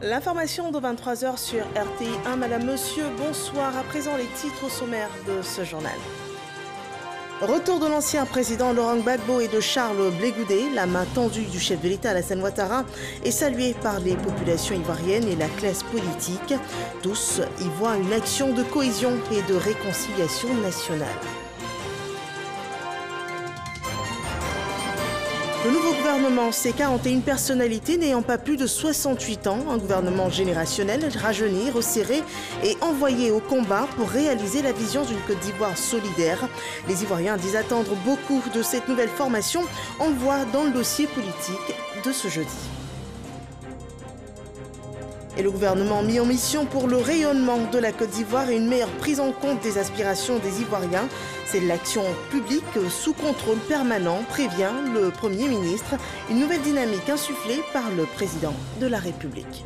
L'information de 23 h sur RTI1. Madame, monsieur, bonsoir. À présent, les titres sommaires de ce journal. Retour de l'ancien président Laurent Gbagbo et de Charles Blé Goudé. La main tendue du chef de l'État Alassane Ouattara est saluée par les populations ivoiriennes et la classe politique. Tous y voient une action de cohésion et de réconciliation nationale. Le nouveau gouvernement, c'est 41 personnalités n'ayant pas plus de 68 ans. Un gouvernement générationnel, rajeuni, resserré et envoyé au combat pour réaliser la vision d'une Côte d'Ivoire solidaire. Les Ivoiriens disent attendre beaucoup de cette nouvelle formation. On le voit dans le dossier politique de ce jeudi. Et le gouvernement mis en mission pour le rayonnement de la Côte d'Ivoire et une meilleure prise en compte des aspirations des Ivoiriens. C'est l'action publique sous contrôle permanent, prévient le Premier ministre. Une nouvelle dynamique insufflée par le président de la République.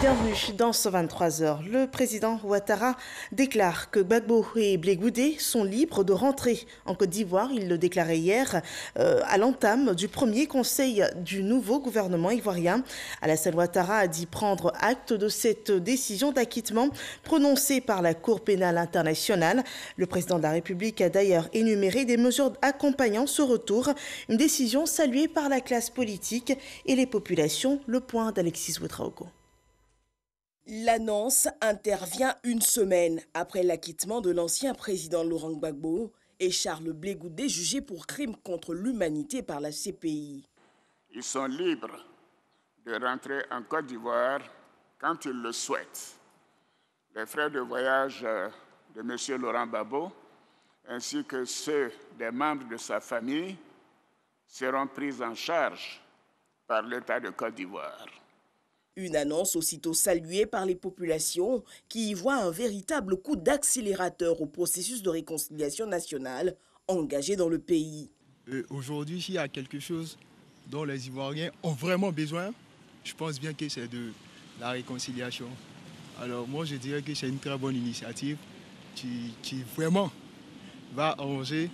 Bienvenue dans ce 23 h. Le président Ouattara déclare que Gbagbo et Blé Goudé sont libres de rentrer en Côte d'Ivoire. Il le déclarait hier à l'entame du premier conseil du nouveau gouvernement ivoirien. Alassane Ouattara a dit prendre acte de cette décision d'acquittement prononcée par la Cour pénale internationale. Le président de la République a d'ailleurs énuméré des mesures accompagnant ce retour. Une décision saluée par la classe politique et les populations. Le point d'Alexis Ouedraogo. L'annonce intervient une semaine après l'acquittement de l'ancien président Laurent Gbagbo et Charles Blé Goudé jugés pour crimes contre l'humanité par la CPI. Ils sont libres de rentrer en Côte d'Ivoire quand ils le souhaitent. Les frais de voyage de M. Laurent Gbagbo ainsi que ceux des membres de sa famille seront pris en charge par l'État de Côte d'Ivoire. Une annonce aussitôt saluée par les populations qui y voient un véritable coup d'accélérateur au processus de réconciliation nationale engagé dans le pays. Aujourd'hui, s'il y a quelque chose dont les Ivoiriens ont vraiment besoin, je pense bien que c'est de la réconciliation. Alors moi, je dirais que c'est une très bonne initiative qui vraiment va arranger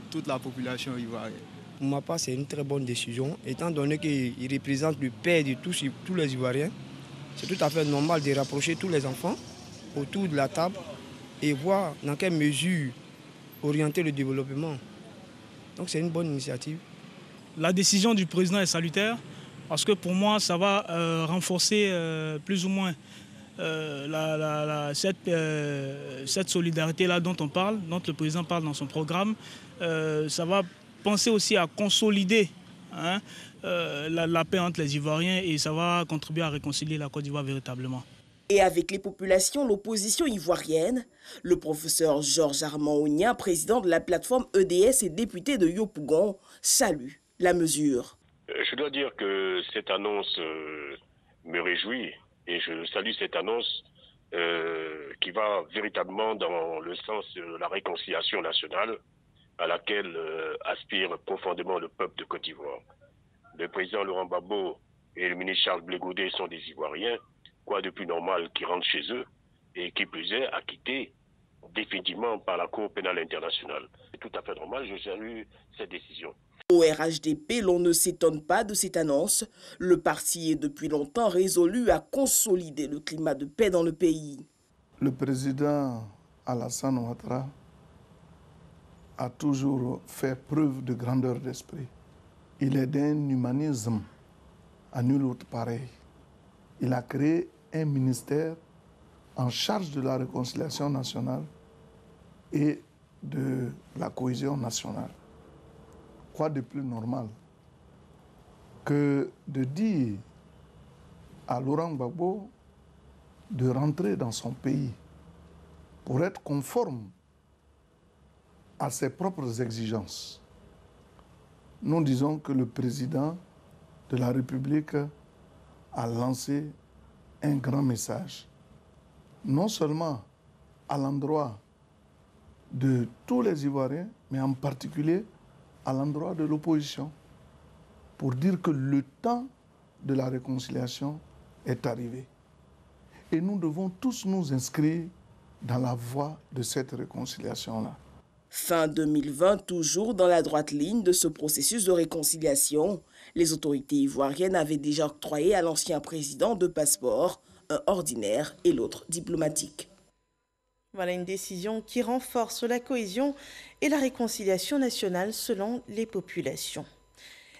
toute la population ivoirienne. Pour ma part, c'est une très bonne décision, étant donné qu'il représente le père de tous les Ivoiriens. C'est tout à fait normal de rapprocher tous les enfants autour de la table et voir dans quelle mesure orienter le développement. Donc c'est une bonne initiative. La décision du président est salutaire parce que pour moi, ça va renforcer plus ou moins cette solidarité-là dont on parle, dont le président parle dans son programme. Ça va penser aussi à consolider la paix entre les Ivoiriens et ça va contribuer à réconcilier la Côte d'Ivoire véritablement. Et avec les populations, l'opposition ivoirienne, le professeur Georges Armand Ougna, président de la plateforme EDS et député de Yopougon, salue la mesure. Je dois dire que cette annonce me réjouit et je salue cette annonce qui va véritablement dans le sens de la réconciliation nationale à laquelle aspire profondément le peuple de Côte d'Ivoire. Le président Laurent Gbagbo et le ministre Charles Blé Goudé sont des Ivoiriens, quoi de plus normal qu'ils rentrent chez eux et qui plus est acquittés définitivement par la Cour pénale internationale. C'est tout à fait normal, je salue cette décision. Au RHDP, l'on ne s'étonne pas de cette annonce. Le parti est depuis longtemps résolu à consolider le climat de paix dans le pays. Le président Alassane Ouattara a toujours fait preuve de grandeur d'esprit. Il est d'un humanisme à nul autre pareil. Il a créé un ministère en charge de la réconciliation nationale et de la cohésion nationale. Quoi de plus normal que de dire à Laurent Gbagbo de rentrer dans son pays pour être conforme à ses propres exigences. Nous disons que le président de la République a lancé un grand message, non seulement à l'endroit de tous les Ivoiriens, mais en particulier à l'endroit de l'opposition, pour dire que le temps de la réconciliation est arrivé. Et nous devons tous nous inscrire dans la voie de cette réconciliation-là. Fin 2020, toujours dans la droite ligne de ce processus de réconciliation, les autorités ivoiriennes avaient déjà octroyé à l'ancien président deux passeports, un ordinaire et l'autre diplomatique. Voilà une décision qui renforce la cohésion et la réconciliation nationale selon les populations.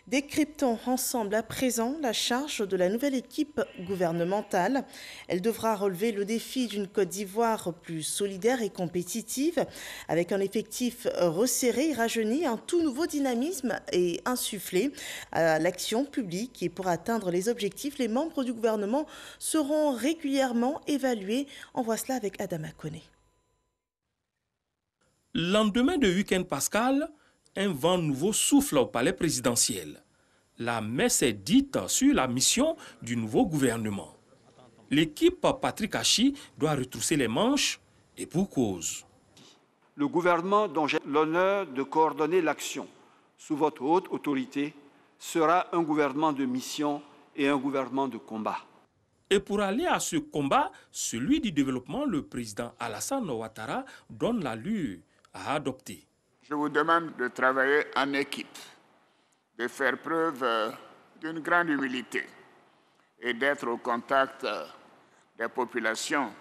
Décryptons ensemble à présent la charge de la nouvelle équipe gouvernementale. Elle devra relever le défi d'une Côte d'Ivoire plus solidaire et compétitive, avec un effectif resserré et rajeuni, un tout nouveau dynamisme et insufflé à l'action publique. Et pour atteindre les objectifs, les membres du gouvernement seront régulièrement évalués. On voit cela avec Adama Koné. Lendemain de week-end pascal, un vent nouveau souffle au palais présidentiel. La messe est dite sur la mission du nouveau gouvernement. L'équipe Patrick Achi doit retrousser les manches et pour cause. Le gouvernement dont j'ai l'honneur de coordonner l'action sous votre haute autorité sera un gouvernement de mission et un gouvernement de combat. Et pour aller à ce combat, celui du développement, le président Alassane Ouattara donne l'allure à adopter. Je vous demande de travailler en équipe, de faire preuve d'une grande humilité et d'être au contact des populations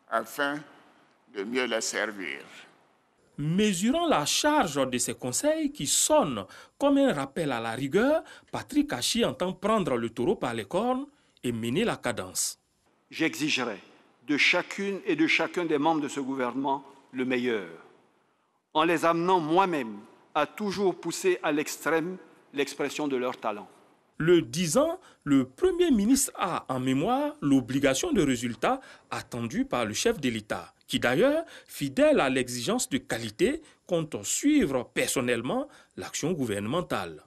afin de mieux les servir. Mesurant la charge de ces conseils qui sonnent comme un rappel à la rigueur, Patrick Achi entend prendre le taureau par les cornes et mener la cadence. J'exigerai de chacune et de chacun des membres de ce gouvernement le meilleur, en les amenant moi-même à toujours pousser à l'extrême l'expression de leur talent. Le 10 ans, le Premier ministre a en mémoire l'obligation de résultat attendue par le chef de l'État, qui d'ailleurs, fidèle à l'exigence de qualité, compte suivre personnellement l'action gouvernementale.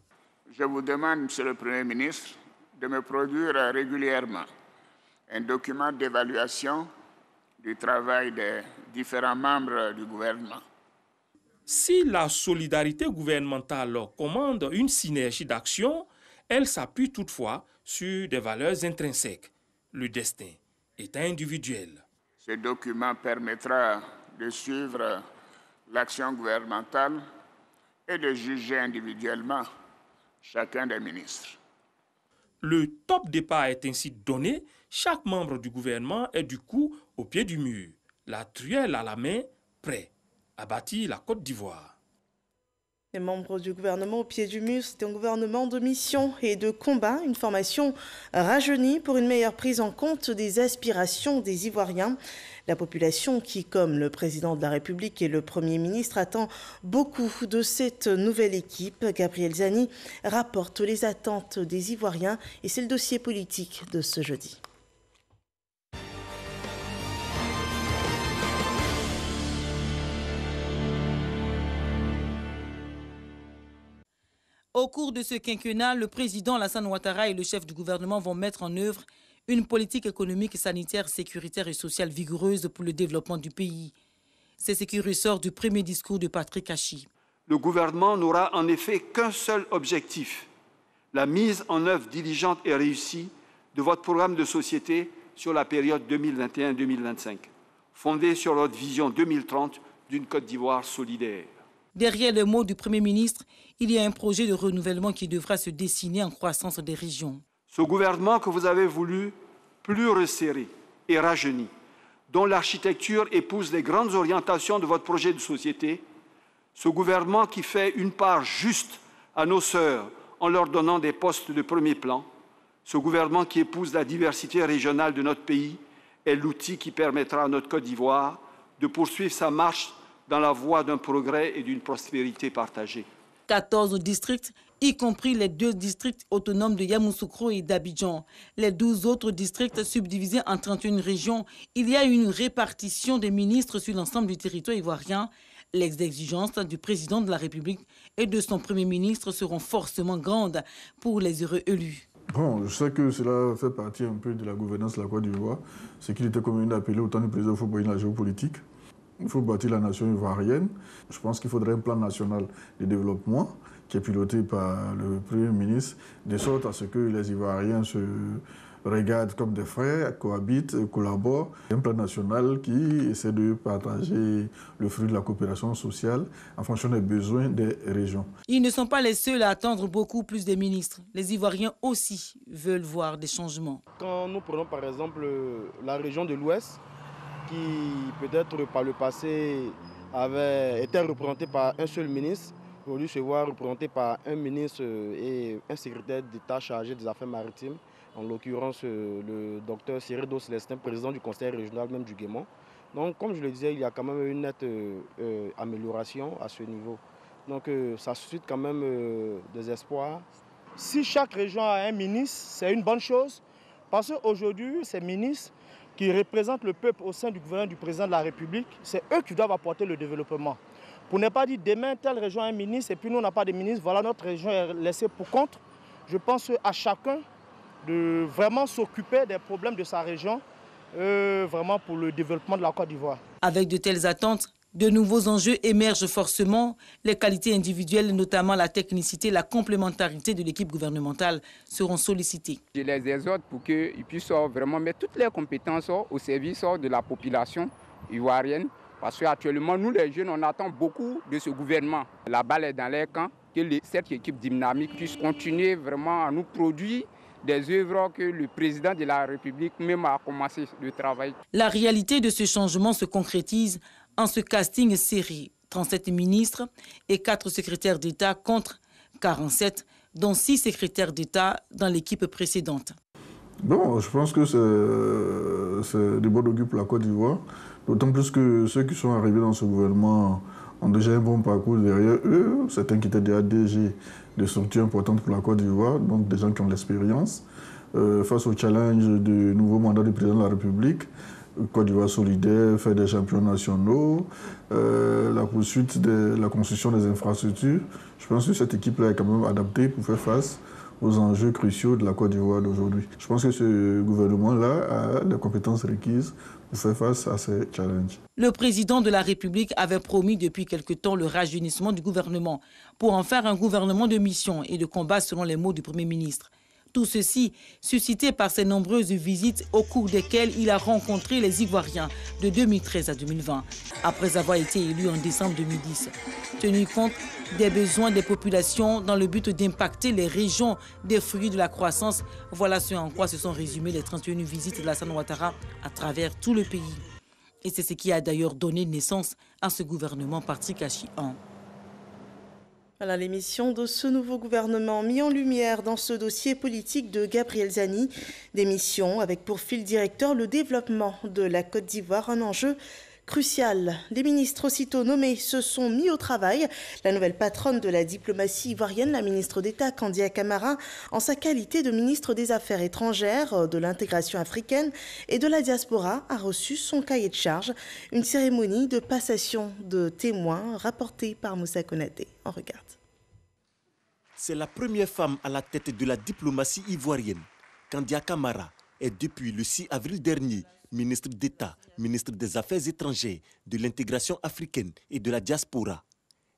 Je vous demande, Monsieur le Premier ministre, de me produire régulièrement un document d'évaluation du travail des différents membres du gouvernement. Si la solidarité gouvernementale commande une synergie d'action, elle s'appuie toutefois sur des valeurs intrinsèques. Le destin est individuel. Ce document permettra de suivre l'action gouvernementale et de juger individuellement chacun des ministres. Le top départ est ainsi donné. Chaque membre du gouvernement est du coup au pied du mur, la truelle à la main, prêt à bâtir la Côte d'Ivoire. Les membres du gouvernement au pied du mur, c'est un gouvernement de mission et de combat, une formation rajeunie pour une meilleure prise en compte des aspirations des Ivoiriens. La population qui, comme le président de la République et le Premier ministre, attend beaucoup de cette nouvelle équipe. Gabriel Zani rapporte les attentes des Ivoiriens et c'est le dossier politique de ce jeudi. Au cours de ce quinquennat, le président Alassane Ouattara et le chef du gouvernement vont mettre en œuvre une politique économique, sanitaire, sécuritaire et sociale vigoureuse pour le développement du pays. C'est ce qui ressort du premier discours de Patrick Achi. Le gouvernement n'aura en effet qu'un seul objectif, la mise en œuvre diligente et réussie de votre programme de société sur la période 2021-2025, fondée sur notre vision 2030 d'une Côte d'Ivoire solidaire. Derrière le mot du Premier ministre, il y a un projet de renouvellement qui devra se dessiner en croissance des régions. Ce gouvernement que vous avez voulu plus resserré et rajeuni, dont l'architecture épouse les grandes orientations de votre projet de société, ce gouvernement qui fait une part juste à nos sœurs en leur donnant des postes de premier plan, ce gouvernement qui épouse la diversité régionale de notre pays est l'outil qui permettra à notre Côte d'Ivoire de poursuivre sa marche dans la voie d'un progrès et d'une prospérité partagée. 14 districts, y compris les 2 districts autonomes de Yamoussoukro et d'Abidjan. Les 12 autres districts subdivisés en 31 régions. Il y a une répartition des ministres sur l'ensemble du territoire ivoirien. Les exigences du président de la République et de son Premier ministre seront forcément grandes pour les heureux élus. Bon, je sais que cela fait partie un peu de la gouvernance de la Côte d'Ivoire. Ce qu'il était convenu d'appeler au temps du président Fouboy la géopolitique. Il faut bâtir la nation ivoirienne. Je pense qu'il faudrait un plan national de développement qui est piloté par le Premier ministre, de sorte à ce que les Ivoiriens regardent comme des frères, cohabitent, collaborent. Un plan national qui essaie de partager le fruit de la coopération sociale en fonction des besoins des régions. Ils ne sont pas les seuls à attendre beaucoup plus des ministres. Les Ivoiriens aussi veulent voir des changements. Quand nous prenons par exemple la région de l'Ouest, qui peut-être par le passé avait été représentée par un seul ministre, aujourd'hui se voit représentée par un ministre et un secrétaire d'État chargé des affaires maritimes, en l'occurrence le docteur Cyril Célestin, président du conseil régional même du Guémont. Donc comme je le disais, il y a quand même une nette amélioration à ce niveau. Donc ça suscite quand même des espoirs. Si chaque région a un ministre, c'est une bonne chose, parce qu'aujourd'hui, ces ministres qui représentent le peuple au sein du gouvernement du président de la République, c'est eux qui doivent apporter le développement. Pour ne pas dire demain, telle région a un ministre et puis nous on n'a pas de ministre, voilà, notre région est laissée pour compte. Je pense à chacun de vraiment s'occuper des problèmes de sa région, vraiment pour le développement de la Côte d'Ivoire. Avec de telles attentes, de nouveaux enjeux émergent forcément. Les qualités individuelles, notamment la technicité, la complémentarité de l'équipe gouvernementale, seront sollicitées. Je les exhorte pour qu'ils puissent vraiment mettre toutes leurs compétences au service de la population ivoirienne. Parce qu'actuellement, nous les jeunes, on attend beaucoup de ce gouvernement. La balle est dans leur camp, que cette équipe dynamique puisse continuer vraiment à nous produire des œuvres que le président de la République même a commencé le travail. La réalité de ce changement se concrétise en ce casting serré. 37 ministres et 4 secrétaires d'État contre 47, dont 6 secrétaires d'État dans l'équipe précédente. Bon, je pense que c'est du bon augure pour la Côte d'Ivoire. D'autant plus que ceux qui sont arrivés dans ce gouvernement ont déjà un bon parcours derrière eux. Certains qui étaient déjà DG de structures importantes pour la Côte d'Ivoire, donc des gens qui ont l'expérience. Face au challenge du nouveau mandat du président de la République, Côte d'Ivoire solidaire, faire des champions nationaux, la poursuite de la construction des infrastructures. Je pense que cette équipe-là est quand même adaptée pour faire face aux enjeux cruciaux de la Côte d'Ivoire d'aujourd'hui. Je pense que ce gouvernement-là a les compétences requises pour faire face à ces challenges. Le président de la République avait promis depuis quelque temps le rajeunissement du gouvernement pour en faire un gouvernement de mission et de combat selon les mots du Premier ministre. Tout ceci suscité par ses nombreuses visites au cours desquelles il a rencontré les Ivoiriens de 2013 à 2020, après avoir été élu en décembre 2010. Tenu compte des besoins des populations dans le but d'impacter les régions des fruits de la croissance, voilà ce en quoi se sont résumées les 31 visites de Alassane Ouattara à travers tout le pays. Et c'est ce qui a d'ailleurs donné naissance à ce gouvernement Patrick Achian. Voilà l'émission de ce nouveau gouvernement mis en lumière dans ce dossier politique de Gabriel Zani. Démission avec pour fil directeur le développement de la Côte d'Ivoire, un enjeu crucial. Les ministres aussitôt nommés se sont mis au travail. La nouvelle patronne de la diplomatie ivoirienne, la ministre d'État Kandia Camara, en sa qualité de ministre des Affaires étrangères, de l'intégration africaine et de la diaspora, a reçu son cahier de charge. Une cérémonie de passation de témoins rapportée par Moussa Konaté. On regarde. C'est la première femme à la tête de la diplomatie ivoirienne. Kandia Camara est depuis le 6 avril dernier ministre d'État, ministre des Affaires étrangères, de l'intégration africaine et de la diaspora.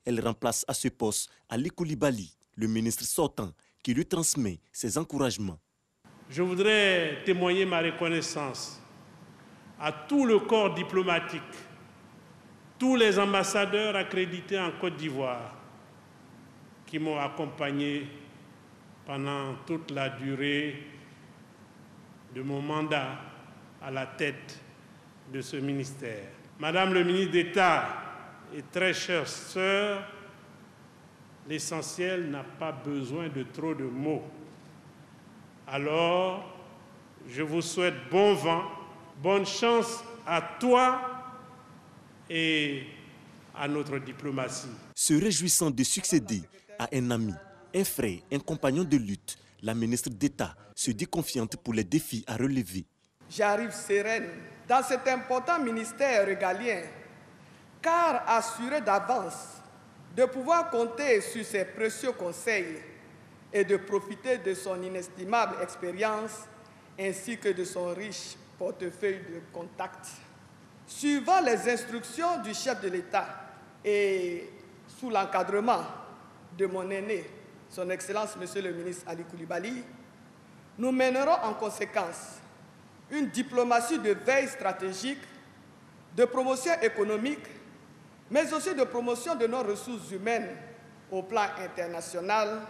Elle remplace à ce poste Ali Koulibaly, le ministre sortant, qui lui transmet ses encouragements. Je voudrais témoigner ma reconnaissance à tout le corps diplomatique, tous les ambassadeurs accrédités en Côte d'Ivoire qui m'ont accompagné pendant toute la durée de mon mandat à la tête de ce ministère. Madame le ministre d'État et très chère sœur, l'essentiel n'a pas besoin de trop de mots. Alors, je vous souhaite bon vent, bonne chance à toi et à notre diplomatie. Se réjouissant de succéder à un ami, un frère, un compagnon de lutte, la ministre d'État se dit confiante pour les défis à relever. J'arrive sereine dans cet important ministère régalien, car assurée d'avance de pouvoir compter sur ses précieux conseils et de profiter de son inestimable expérience ainsi que de son riche portefeuille de contacts. Suivant les instructions du chef de l'État et sous l'encadrement de mon aîné, son Excellence Monsieur le ministre Ali Koulibaly, Nous mènerons en conséquence une diplomatie de veille stratégique, de promotion économique, mais aussi de promotion de nos ressources humaines au plan international,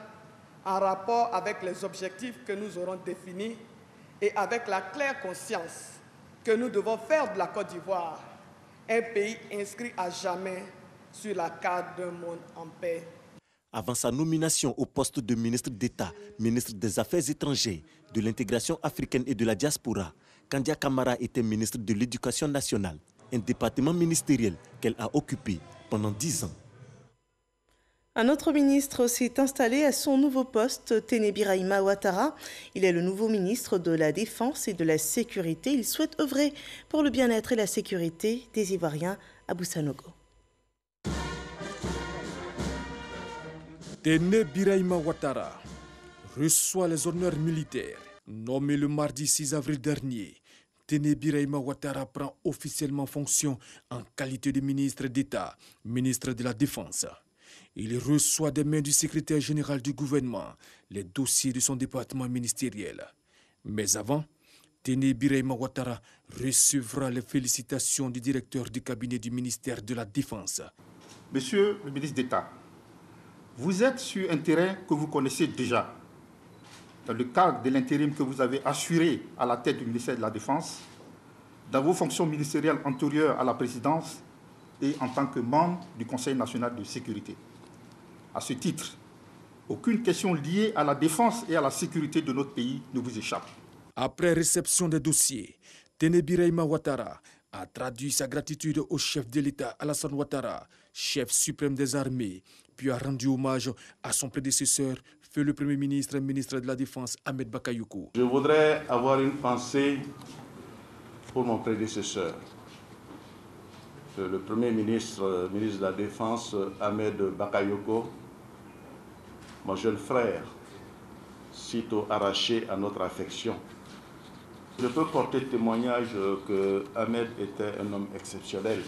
en rapport avec les objectifs que nous aurons définis et avec la claire conscience que nous devons faire de la Côte d'Ivoire un pays inscrit à jamais sur la carte d'un monde en paix. Avant sa nomination au poste de ministre d'État, ministre des Affaires étrangères, de l'intégration africaine et de la diaspora, Kandia Camara était ministre de l'Éducation nationale, un département ministériel qu'elle a occupé pendant 10 ans. Un autre ministre s'est installé à son nouveau poste, Téné Birahima Ouattara. Il est le nouveau ministre de la Défense et de la Sécurité. Il souhaite œuvrer pour le bien-être et la sécurité des Ivoiriens à Boussanogo. Téné Birahima Ouattara reçoit les honneurs militaires. Nommé le mardi 6 avril dernier, Téné Birahima Ouattara prend officiellement fonction en qualité de ministre d'État, ministre de la Défense. Il reçoit des mains du secrétaire général du gouvernement les dossiers de son département ministériel. Mais avant, Téné Birahima Ouattara recevra les félicitations du directeur du cabinet du ministère de la Défense. Monsieur le ministre d'État, vous êtes sur un terrain que vous connaissez déjà. Dans le cadre de l'intérim que vous avez assuré à la tête du ministère de la Défense, dans vos fonctions ministérielles antérieures à la présidence et en tant que membre du Conseil national de sécurité. À ce titre, aucune question liée à la défense et à la sécurité de notre pays ne vous échappe. Après réception des dossiers, Téné Birahima Ouattara a traduit sa gratitude au chef de l'État Alassane Ouattara, chef suprême des armées, puis a rendu hommage à son prédécesseur, feu le Premier ministre et ministre de la Défense Ahmed Bakayoko. Je voudrais avoir une pensée pour mon prédécesseur, le Premier ministre, ministre de la Défense Ahmed Bakayoko, mon jeune frère, sitôt arraché à notre affection. Je peux porter témoignage que Ahmed était un homme exceptionnel.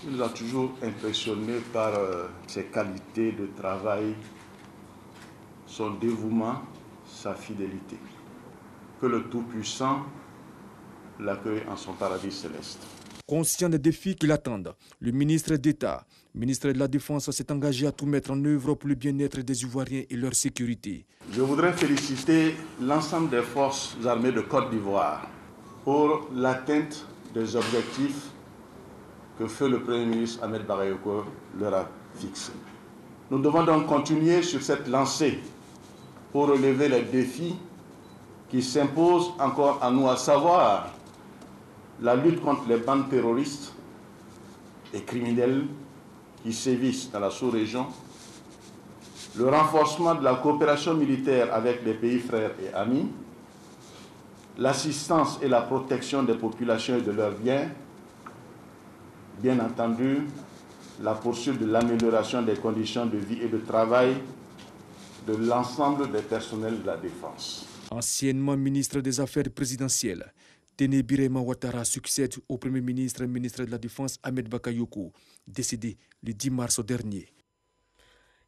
Il nous a toujours impressionnés par ses qualités de travail, son dévouement, sa fidélité. Que le Tout-Puissant l'accueille en son paradis céleste. Conscient des défis qui l'attendent, le ministre d'État, ministre de la Défense, s'est engagé à tout mettre en œuvre pour le bien-être des Ivoiriens et leur sécurité. Je voudrais féliciter l'ensemble des forces armées de Côte d'Ivoire pour l'atteinte des objectifs que feu le Premier ministre Ahmed Bakayoko leur a fixés. Nous devons donc continuer sur cette lancée pour relever les défis qui s'imposent encore à nous, à savoir la lutte contre les bandes terroristes et criminelles qui sévissent dans la sous-région, le renforcement de la coopération militaire avec les pays frères et amis, l'assistance et la protection des populations et de leurs biens, bien entendu, la poursuite de l'amélioration des conditions de vie et de travail de l'ensemble des personnels de la défense. Anciennement ministre des Affaires présidentielles, Téné Birahima Ouattara succède au Premier ministre et ministre de la Défense Ahmed Bakayoko, décédé le 10 mars dernier.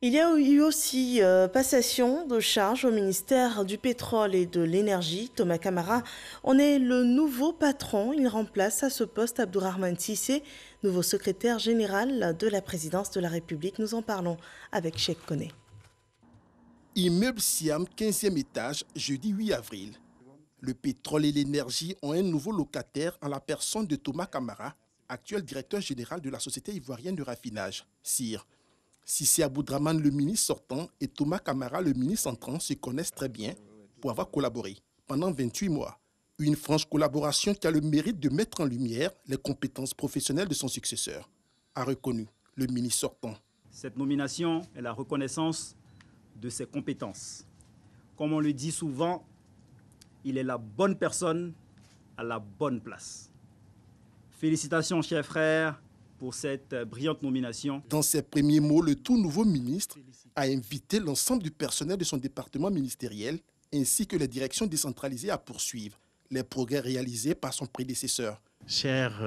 Il y a eu aussi passation de charge au ministère du Pétrole et de l'Énergie. Thomas Camara en est le nouveau patron. Il remplace à ce poste Abdourahmane Cissé, nouveau secrétaire général de la présidence de la République. Nous en parlons avec Cheikh Koné. Immeuble Siam, 15e étage, jeudi 8 avril. Le pétrole et l'énergie ont un nouveau locataire en la personne de Thomas Camara, actuel directeur général de la Société ivoirienne de raffinage, CIR. Cissé Abdourahmane, le ministre sortant, et Thomas Camara, le ministre entrant, se connaissent très bien pour avoir collaboré pendant 28 mois. Une franche collaboration qui a le mérite de mettre en lumière les compétences professionnelles de son successeur, a reconnu le ministre sortant. Cette nomination est la reconnaissance de ses compétences. Comme on le dit souvent, il est la bonne personne à la bonne place. Félicitations, chers frères, pour cette brillante nomination. Dans ses premiers mots, le tout nouveau ministre a invité l'ensemble du personnel de son département ministériel ainsi que les directions décentralisées à poursuivre les progrès réalisés par son prédécesseur. Chers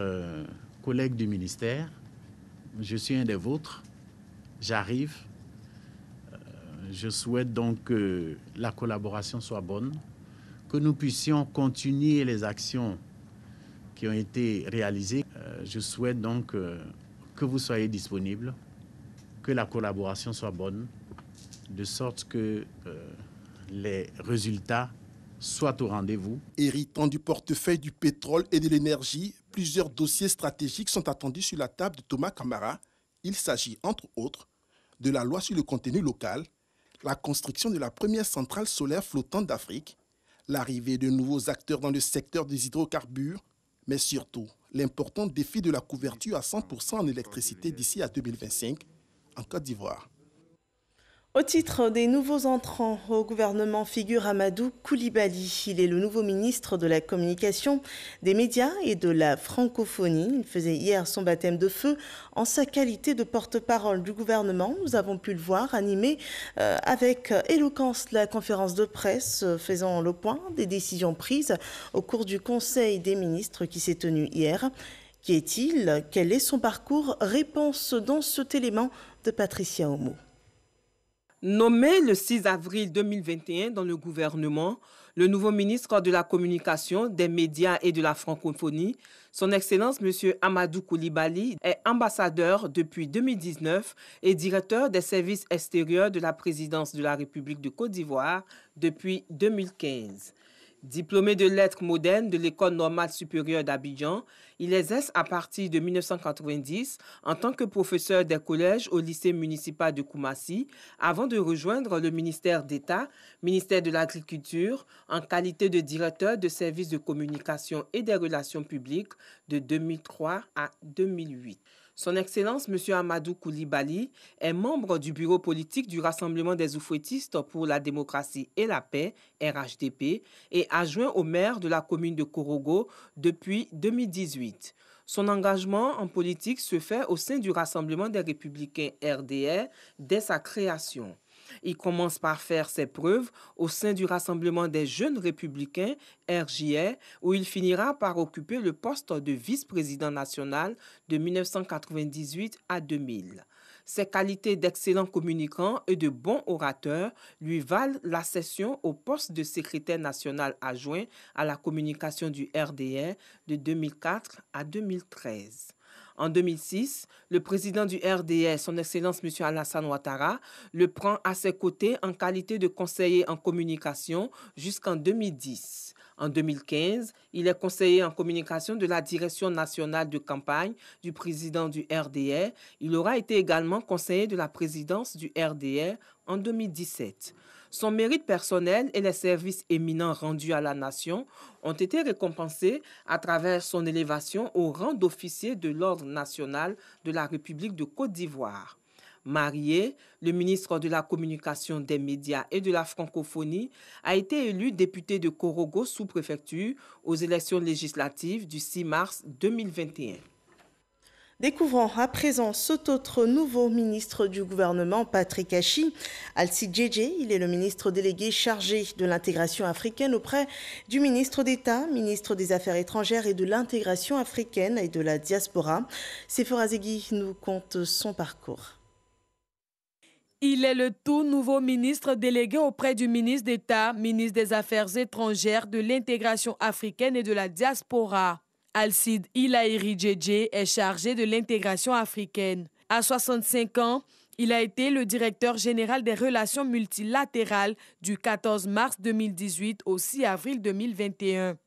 collègues du ministère, je suis un des vôtres, j'arrive. Je souhaite donc que la collaboration soit bonne, que nous puissions continuer les actions qui ont été réalisées. Je souhaite donc que vous soyez disponibles, que la collaboration soit bonne, de sorte que les résultats soient au rendez-vous. Héritant du portefeuille du pétrole et de l'énergie, plusieurs dossiers stratégiques sont attendus sur la table de Thomas Kamara. Il s'agit, entre autres, de la loi sur le contenu local, la construction de la première centrale solaire flottante d'Afrique, l'arrivée de nouveaux acteurs dans le secteur des hydrocarbures, mais surtout l'important défi de la couverture à 100% en électricité d'ici à 2025 en Côte d'Ivoire. Au titre des nouveaux entrants au gouvernement figure Amadou Koulibaly. Il est le nouveau ministre de la Communication, des médias et de la francophonie. Il faisait hier son baptême de feu en sa qualité de porte-parole du gouvernement. Nous avons pu le voir animer avec éloquence la conférence de presse faisant le point des décisions prises au cours du Conseil des ministres qui s'est tenu hier. Qui est-il? Quel est son parcours? Réponse dans cet élément de Patricia Omo. Nommé le 6 avril 2021 dans le gouvernement, le nouveau ministre de la Communication, des médias et de la francophonie, son Excellence M. Amadou Koulibaly, est ambassadeur depuis 2019 et directeur des services extérieurs de la présidence de la République de Côte d'Ivoire depuis 2015. Diplômé de lettres modernes de l'École normale supérieure d'Abidjan, il exerce à partir de 1990 en tant que professeur des collèges au lycée municipal de Koumassi avant de rejoindre le ministère d'État, ministère de l'Agriculture, en qualité de directeur de services de communication et des relations publiques de 2003 à 2008. Son Excellence M. Amadou Koulibaly est membre du bureau politique du Rassemblement des Oufouettistes pour la démocratie et la paix, RHDP, et adjoint au maire de la commune de Korogo depuis 2018. Son engagement en politique se fait au sein du Rassemblement des Républicains RDR dès sa création. Il commence par faire ses preuves au sein du Rassemblement des Jeunes Républicains, RJR, où il finira par occuper le poste de vice-président national de 1998 à 2000. Ses qualités d'excellent communicant et de bon orateur lui valent l'accession au poste de secrétaire national adjoint à la communication du RDR de 2004 à 2013. En 2006, le président du RDR, son Excellence M. Alassane Ouattara, le prend à ses côtés en qualité de conseiller en communication jusqu'en 2010. En 2015, il est conseiller en communication de la direction nationale de campagne du président du RDR. Il aura été également conseiller de la présidence du RDR en 2017. Son mérite personnel et les services éminents rendus à la nation ont été récompensés à travers son élévation au rang d'officier de l'Ordre national de la République de Côte d'Ivoire. Marié, le ministre de la Communication, des médias et de la francophonie a été élu député de Korogo sous-préfecture aux élections législatives du 6 mars 2021. Découvrons à présent cet autre nouveau ministre du gouvernement, Patrick Achi. Alcide Djedje, il est le ministre délégué chargé de l'intégration africaine auprès du ministre d'État, ministre des Affaires étrangères et de l'intégration africaine et de la diaspora. Sephora Zegui nous conte son parcours. Il est le tout nouveau ministre délégué auprès du ministre d'État, ministre des Affaires étrangères, de l'intégration africaine et de la diaspora. Alcide Ilaïri Djedje est chargé de l'intégration africaine. À 65 ans, il a été le directeur général des relations multilatérales du 14 mars 2018 au 6 avril 2021.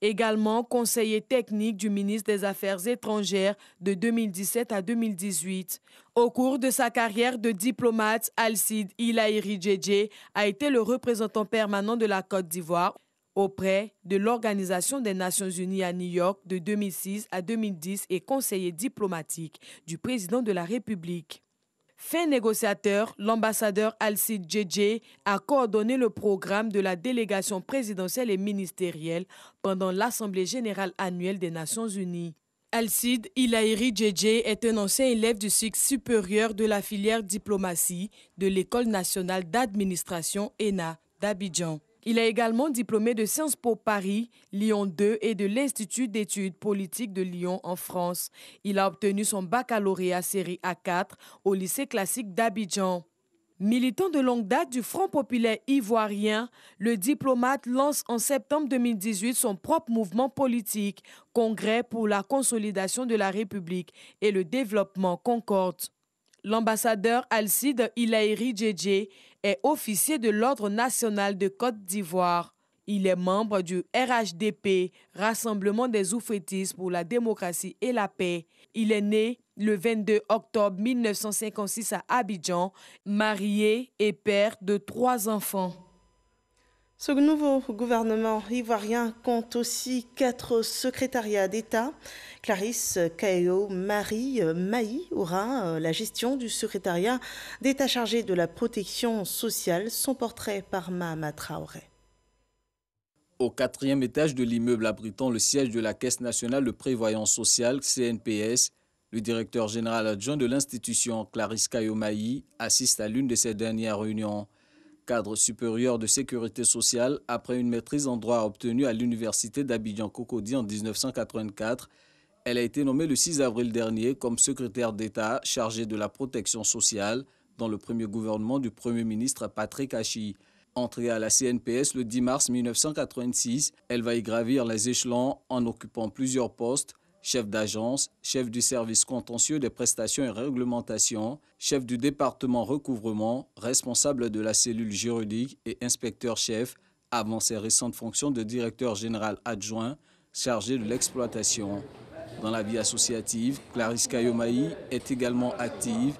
Également conseiller technique du ministre des Affaires étrangères de 2017 à 2018. Au cours de sa carrière de diplomate, Alcide Ilaïri Djedje a été le représentant permanent de la Côte d'Ivoire auprès de l'Organisation des Nations Unies à New York de 2006 à 2010 et conseiller diplomatique du président de la République. Fin négociateur, l'ambassadeur Alcide Djedje a coordonné le programme de la délégation présidentielle et ministérielle pendant l'Assemblée générale annuelle des Nations Unies. Alcide Ilaïri Djedje est un ancien élève du cycle supérieur de la filière diplomatie de l'École nationale d'administration ENA d'Abidjan. Il est également diplômé de Sciences Po Paris, Lyon 2 et de l'Institut d'études politiques de Lyon en France. Il a obtenu son baccalauréat série A4 au lycée classique d'Abidjan. Militant de longue date du Front populaire ivoirien, le diplomate lance en septembre 2018 son propre mouvement politique, Congrès pour la consolidation de la République et le développement Concorde. L'ambassadeur Alcide Ilaïri Djedje est officier de l'Ordre national de Côte d'Ivoire. Il est membre du RHDP, Rassemblement des oufétistes pour la démocratie et la paix. Il est né le 22 octobre 1956 à Abidjan, marié et père de 3 enfants. Ce nouveau gouvernement ivoirien compte aussi 4 secrétariats d'État. Clarisse Kayo-Marie aura la gestion du secrétariat d'État chargé de la protection sociale. Son portrait par Mahama Traoré. Au 4e étage de l'immeuble abritant le siège de la Caisse nationale de prévoyance sociale, CNPS, le directeur général adjoint de l'institution, Clarisse Kayo-Marie, assiste à l'une de ces dernières réunions. Cadre supérieur de sécurité sociale, après une maîtrise en droit obtenue à l'université d'Abidjan-Cocody en 1984, elle a été nommée le 6 avril dernier comme secrétaire d'État chargée de la protection sociale dans le premier gouvernement du Premier ministre Patrick Achi. Entrée à la CNPS le 10 mars 1986, elle va y gravir les échelons en occupant plusieurs postes: chef d'agence, chef du service contentieux des prestations et réglementations, chef du département recouvrement, responsable de la cellule juridique et inspecteur-chef, avant ses récentes fonctions de directeur général adjoint chargé de l'exploitation. Dans la vie associative, Clarisse Kayo-Marie est également active.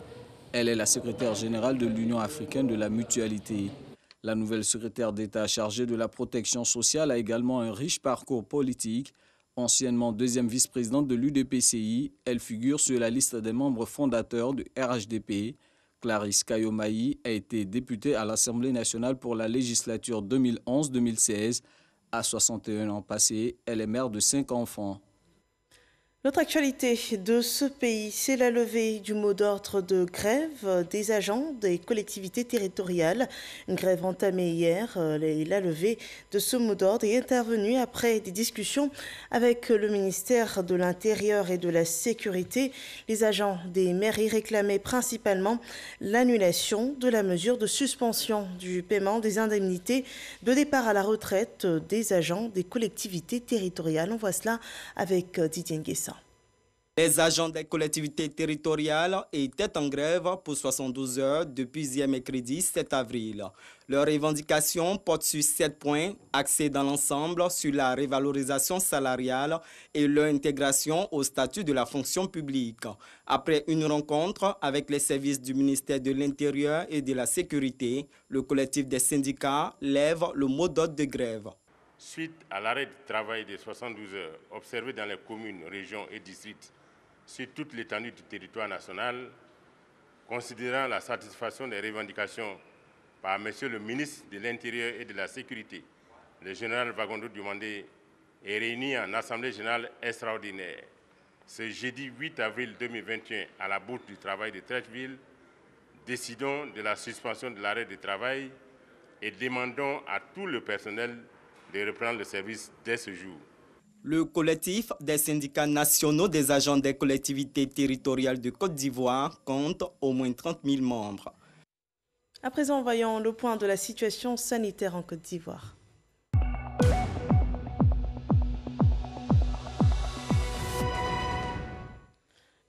Elle est la secrétaire générale de l'Union africaine de la mutualité. La nouvelle secrétaire d'État chargée de la protection sociale a également un riche parcours politique. Anciennement 2e vice-présidente de l'UDPCI, elle figure sur la liste des membres fondateurs du RHDP. Clarisse Kayo-Marie a été députée à l'Assemblée nationale pour la législature 2011-2016. À 61 ans passés, elle est mère de 5 enfants. L'autre actualité de ce pays, c'est la levée du mot d'ordre de grève des agents des collectivités territoriales. Une grève entamée hier. La levée de ce mot d'ordre est intervenue après des discussions avec le ministère de l'Intérieur et de la Sécurité. Les agents des mairies réclamaient principalement l'annulation de la mesure de suspension du paiement des indemnités de départ à la retraite des agents des collectivités territoriales. On voit cela avec Didier Nguessan. Les agents des collectivités territoriales étaient en grève pour 72 heures depuis hier mercredi 7 avril. Leurs revendications portent sur 7 points, axés dans l'ensemble sur la révalorisation salariale et leur intégration au statut de la fonction publique. Après une rencontre avec les services du ministère de l'Intérieur et de la Sécurité, le collectif des syndicats lève le mot d'ordre de grève. Suite à l'arrêt du travail des 72 heures observé dans les communes, régions et districts sur toute l'étendue du territoire national, considérant la satisfaction des revendications par M. le ministre de l'Intérieur et de la Sécurité, le général Wagondo Diomandé est réuni en Assemblée générale extraordinaire ce jeudi 8 avril 2021 à la Bourse du travail de Treichville. Décidons de la suspension de l'arrêt de travail et demandons à tout le personnel de reprendre le service dès ce jour. Le collectif des syndicats nationaux des agents des collectivités territoriales de Côte d'Ivoire compte au moins 30 000 membres. À présent, voyons le point de la situation sanitaire en Côte d'Ivoire.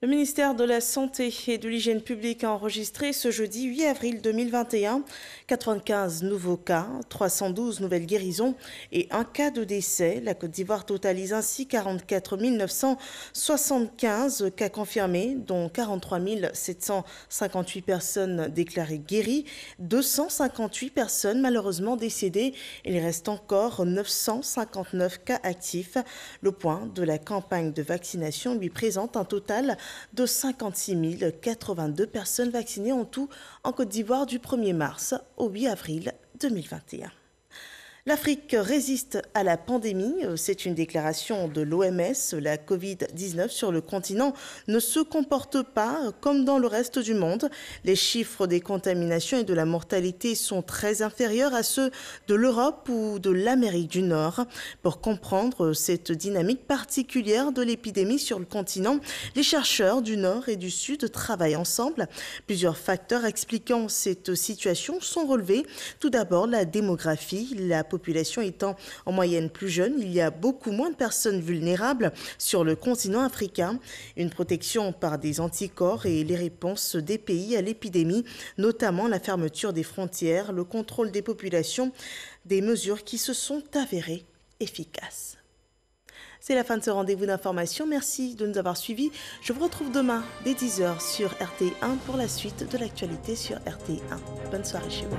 Le ministère de la Santé et de l'Hygiène publique a enregistré ce jeudi 8 avril 2021 95 nouveaux cas, 312 nouvelles guérisons et 1 cas de décès. La Côte d'Ivoire totalise ainsi 44 975 cas confirmés, dont 43 758 personnes déclarées guéries, 258 personnes malheureusement décédées. Il reste encore 959 cas actifs. Le point de la campagne de vaccination lui présente un total de 56 082 personnes vaccinées en tout en Côte d'Ivoire du 1er mars au 8 avril 2021. L'Afrique résiste à la pandémie, c'est une déclaration de l'OMS. La Covid-19 sur le continent ne se comporte pas comme dans le reste du monde. Les chiffres des contaminations et de la mortalité sont très inférieurs à ceux de l'Europe ou de l'Amérique du Nord. Pour comprendre cette dynamique particulière de l'épidémie sur le continent, les chercheurs du Nord et du Sud travaillent ensemble. Plusieurs facteurs expliquant cette situation sont relevés. Tout d'abord, la démographie. La population étant en moyenne plus jeune, il y a beaucoup moins de personnes vulnérables sur le continent africain. Une protection par des anticorps et les réponses des pays à l'épidémie, notamment la fermeture des frontières, le contrôle des populations, des mesures qui se sont avérées efficaces. C'est la fin de ce rendez-vous d'information. Merci de nous avoir suivis. Je vous retrouve demain dès 10h sur RT1 pour la suite de l'actualité sur RT1. Bonne soirée chez vous.